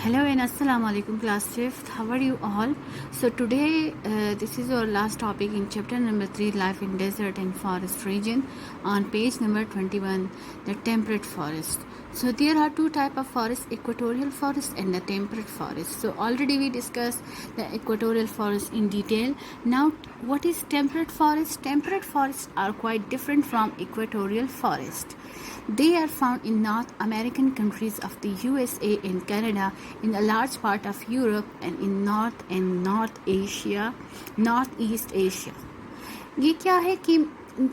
Hello and assalamu alaikum class 5th. How are you all? So today this is our last topic in chapter number 3, life in desert and forest region, on page number 21, the temperate forest. So there are two type of forest, equatorial forest and the temperate forest. So already we discussed the equatorial forest in detail. Now what is temperate forest? Temperate forests are quite different from equatorial forest. They are found in North American countries of the USA and Canada, in a large part of Europe and in North and Northeast Asia. ये क्या है कि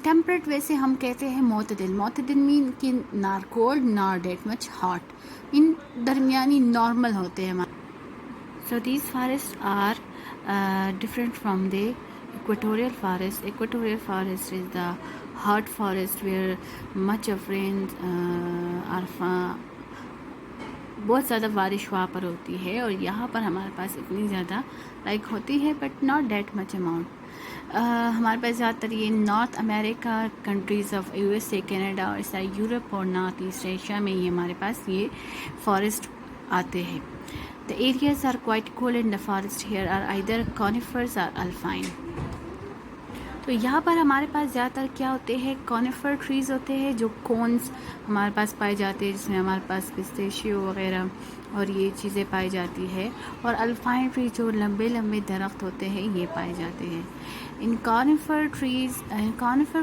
temperate वैसे हम कहते हैं मोतदिल mean कि nor cold nor that much hot, इन दरमियानी नॉर्मल होते हैं हमारे. So these forests are different from the equatorial forest. Equatorial forest is the hot forest where much of rains are बहुत ज़्यादा बारिश वहाँ पर होती है, और यहाँ पर हमारे पास इतनी ज़्यादा लाइक होती है but not that much amount. हमारे पास ज़्यादातर ये north America countries of USA Canada और ऐसा यूरोप और नॉर्थ ईस्ट एशिया में ही हमारे पास ये फॉरेस्ट आते हैं. The areas are quite cool and the forests here are either conifers or alpine. तो यहाँ पर हमारे पास ज़्यादातर क्या होते हैं, कॉनिफर ट्रीज़ होते हैं जो कोन्स हमारे पास पाए जाते हैं, जिसमें हमारे पास पिस्तेशियो वगैरह और ये चीज़ें पाई जाती है, और अल्पाइन ट्री जो लंबे लंबे दरख्त होते हैं ये पाए जाते हैं. In conifer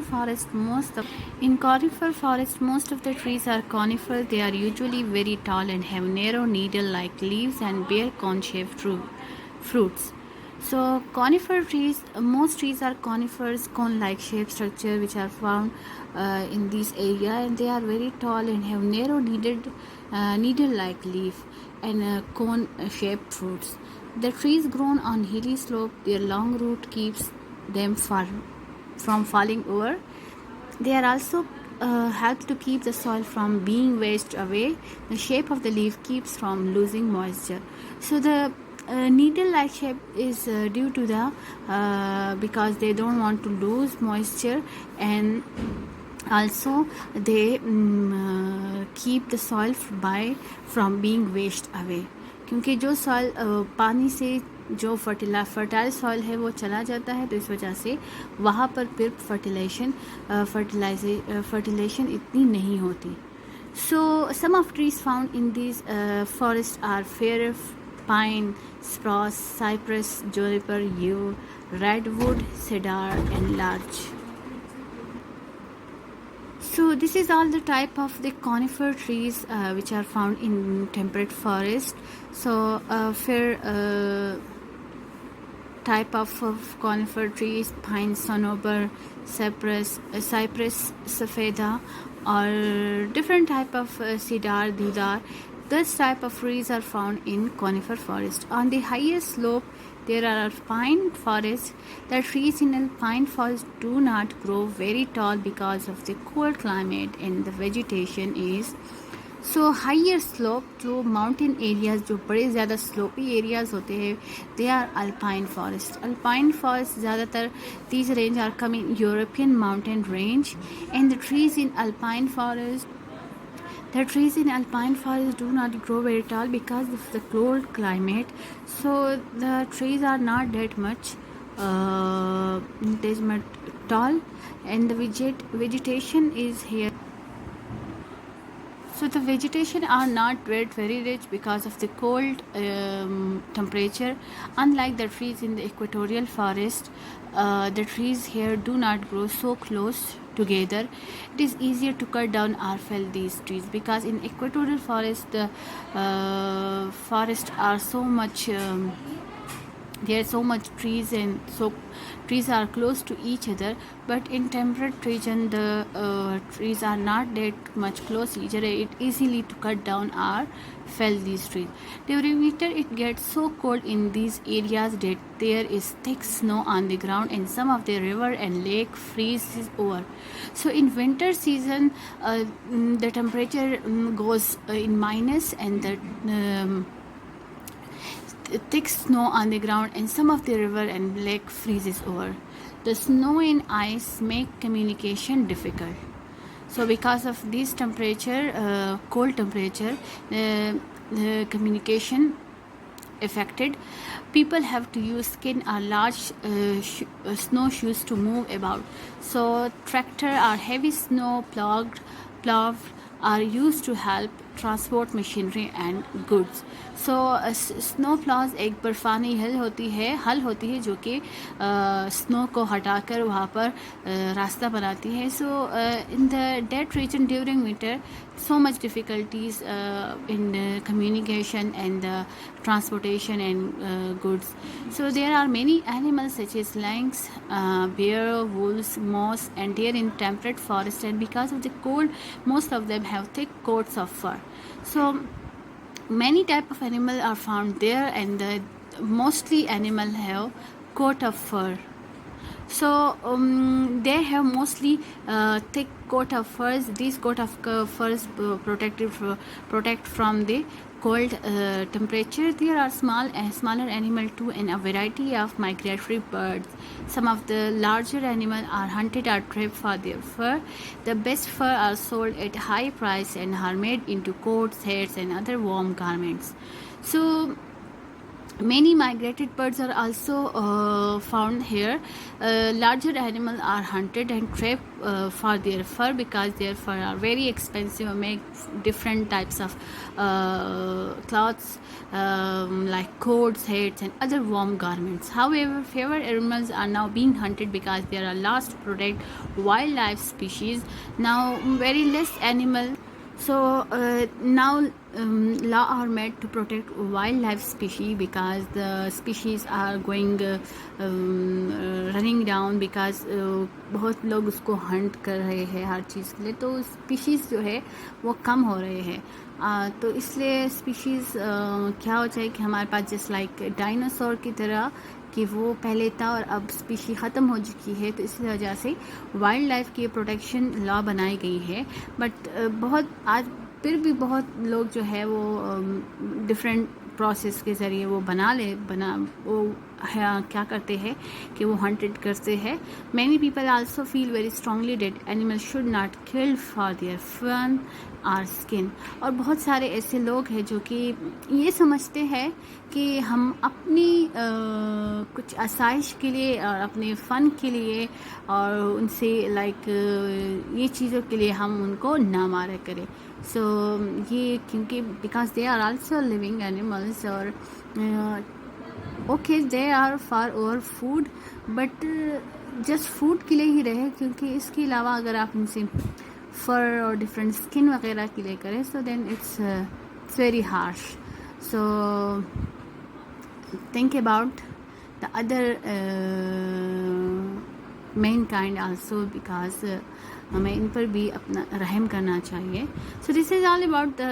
forest most of the trees are conifer. They are usually very tall and have narrow needle-like leaves and bear cone-shaped fruits. So conifer trees, most trees are conifers, cone-like shaped structure which are found in this area, and they are very tall and have narrow needle-like leaf and cone-shaped fruits. The trees grown on hilly slope. Their long root keeps them from falling over. They are also help to keep the soil from being washed away. The shape of the leaf keeps from losing moisture. So the needle-like shape is due to the because they don't want to lose moisture, and also they keep the soil from being washed away. क्योंकि जो soil पानी से जो fertile soil है वो चला जाता है, तो इस वजह से वहाँ पर फिर फर्टिलाइजेशन इतनी नहीं होती. So some of trees found in this forest are fir pine, spruce, cypress, juniper, yew, redwood, cedar and larch. So this is all the type of the conifer trees which are found in temperate forest. So fair type of conifer trees, pine, sonobur, cypress, safeda, or different type of cedar, deodar. This type of trees are found in conifer forest. On the highest slope, there are alpine forests. The trees in alpine forest do not grow very tall because of the cold climate, and the vegetation is so higher slope. जो mountain areas, जो बड़े ज़्यादा slopy areas होते हैं, they are alpine forest. Alpine forest ज़्यादातर these range are coming European mountain range, and the trees in alpine forest. The trees in alpine forest do not grow very tall because of the cold climate. So the trees are not that much tall, and the vegetation is here. So the vegetation are not very rich because of the cold temperature. Unlike the trees in the equatorial forest, the trees here do not grow so close together. It is easier to cut down or fell these trees because in equatorial forest the forests are so much there are so much trees, and so trees are close to each other, but in temperate region the trees are not that much close to each other. It easily to cut down or fell these trees. During winter it gets so cold in these areas that there is thick snow on the ground, and some of the river and lake freezes over. So in winter season the temperature goes in minus, and the thick snow on the ground, and some of the river and lake freezes over. The snow and ice make communication difficult. So because of this temperature, cold temperature, communication affected. People have to use skin or large snowshoes to move about. So tractor or heavy snow plow are used to help transport machinery and goods. So snow ploughs एक बर्फ़ानी हल होती है जो कि snow को हटाकर वहाँ पर रास्ता बनाती है. So in the that region during winter so much difficulties in communication and transportation and goods. So there are many animals such as lynx, bear, wolves, moose and deer in temperate forest, and because of the cold most of them have thick coats of fur. So many type of animal are found there, and mostly animal have coat of fur. So they have mostly thick coat of furs. These coat of furs protect from the cold temperature. There are smaller animal too, and a variety of migratory birds. Some of the larger animals are hunted or trapped for their fur. The best fur are sold at high price and are made into coats, hats and other warm garments. So many migrated birds are also found here. Larger animals are hunted and trapped for their fur because their fur are very expensive and make different types of clothes like coats, hats and other warm garments. However, fewer animals are now being hunted because they are lost to protect wildlife species. Now very less animal. So now law are made to protect wildlife species because the species are going running down because बहुत लोग उसको Hunt कर रहे हैं हर चीज़ के लिए, तो species जो है वो कम हो रहे हैं. तो इसलिए स्पीशीज़ क्या हो जाए कि हमारे पास जस्ट लाइक डायनासोर की तरह कि वो पहले था और अब स्पीशी ख़त्म हो चुकी है. तो इस वजह से वाइल्ड लाइफ की प्रोटेक्शन लॉ बनाई गई है. बट बहुत आज फिर भी बहुत लोग जो है वो डिफरेंट प्रोसेस के ज़रिए वो क्या करते हैं कि वो हंटेड करते हैं. Many people also feel very strongly that animal should not killed for their fun और स्किन. और बहुत सारे ऐसे लोग हैं जो कि ये समझते हैं कि हम अपनी कुछ आसाइश के लिए और अपने फ़न के लिए और उनसे लाइक ये चीज़ों के लिए हम उनको ना मारा करें. सो ये क्योंकि because they are also living animals और okay they are for over food, but just food के लिए ही रहे, क्योंकि इसके अलावा अगर आप इनसे फर और डिफरेंट स्किन वगैरह के लिए करें so then it's very harsh. So think about the other mankind also because हमें इन पर भी अपना रहम करना चाहिए. So this is all about the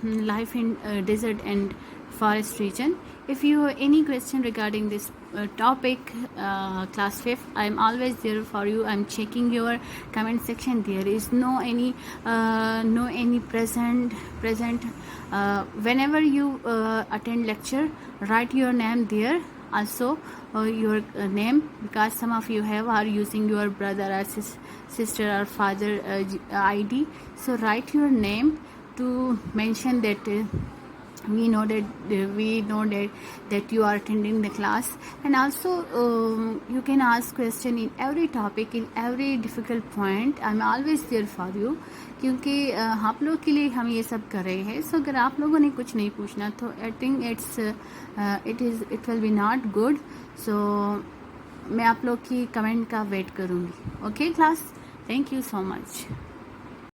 life in desert and forest region. If you have any question regarding this topic, class 5th, I am always there for you. I am checking your comment section. There is no any present. Whenever you attend lecture, write your name there. Also your name, because some of you are using your brother or sister or father ID. So write your name to mention that we know that you are attending the class. And also you can ask question in every topic, in every difficult point. I'm always there for you, क्योंकि आप लोग के लिए हम ये सब कर रहे हैं. सो अगर आप लोगों ने कुछ नहीं पूछना तो I think it will be not good. So मैं आप लोग की कमेंट का वेट करूँगी. Okay class, thank you so much.